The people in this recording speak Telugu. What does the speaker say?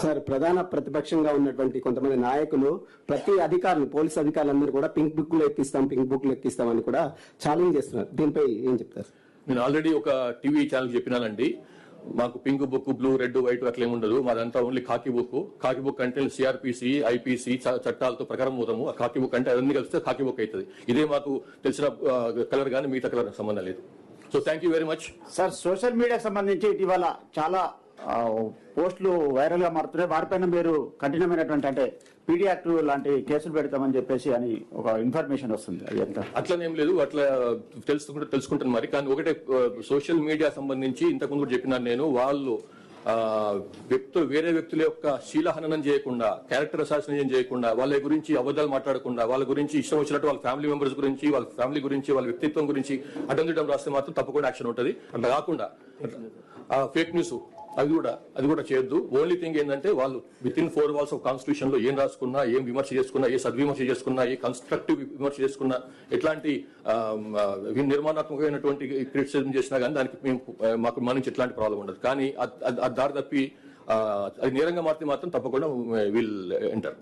సార్, ప్రధాన ప్రతిపక్షంగా ఉన్నటువంటి కొంతమంది నాయకులు ప్రతి అధికారులు, పోలీస్ అధికారులందరూ కూడా పింక్ బుక్ లో ఎక్కిస్తాం అని కూడా ఛాలెంజ్ చేస్తున్నారు. దీనిపై ఏం చెప్తారు? నేను ఆల్రెడీ ఒక టీవీ ఛానల్ చెప్పినానండి, మాకు pink book, blue, red, white అట్లా ఏముండదు. మాదంతా ఓన్లీ కాకి బుక్. కాకి బుక్ అంటే సిఆర్పిసి, ఐపీసీ చట్టాలతో ప్రకారం పోతాము. ఆ కాకి బుక్ అంటే అన్ని కలిస్తే కాకి బుక్ అవుతుంది. ఇదే మాకు తెలిసిన కలర్ కానీ మిగతా కలర్ సంబంధం లేదు. So thank you very much. Sir, social మీడియాకి సంబంధించి ఇటీవల చాలా పోస్టులు వైరల్ గా మారుతున్నాయి. వారిపైన మీరు కఠినమైనటువంటి అంటే పీడీ యాక్ట్ లాంటి కేసులు పెడతామని చెప్పేసి అని ఒక ఇన్ఫర్మేషన్ వస్తుంది. అది ఎంత అట్లనేం లేదు, అట్లా తెలుసుకుంటాను మరి. కానీ ఒకటే, సోషల్ మీడియా సంబంధించి ఇంతకుముందు కూడా చెప్పినాను నేను, వాళ్ళు వేరే వ్యక్తుల యొక్క శీలహననం చేయకుండా, క్యారెక్టర్ అసాసినేషన్ చేయకుండా, వాళ్ళ గురించి అబద్ధాలు మాట్లాడకుండా, వాళ్ళ గురించి ఇష్టం వచ్చినట్టు వాళ్ళ ఫ్యామిలీ మెంబర్స్ గురించి, వాళ్ళ ఫ్యామిలీ గురించి, వాళ్ళ వ్యక్తిత్వం గురించి అడ్డం రాస్తే మాత్రం తప్పకుండా యాక్షన్ ఉంటుంది. అట్లా కాకుండా ఫేక్ న్యూస్ అది కూడా చేయొద్దు. ఓన్లీ థింగ్ ఏంటంటే, వాళ్ళు with in 4 walls of constitution లో ఏం రాసుకున్నా, ఏం విమర్శ చేసుకున్నా, ఏ సద్విమర్శ చేసుకున్నా, ఏ కన్స్ట్రక్టివ్ విమర్శ చేసుకున్నా, ఎట్లాంటి నిర్మాణాత్మకమైనటువంటి క్రిటిసిజం చేసినా కానీ దానికి మాకు మన నుంచి ఎట్లాంటి ప్రాబ్లం ఉండదు. కానీ అది దారి తప్పి అది నేరంగా మారితే మాత్రం తప్పకుండా విల్ ఎంటర్.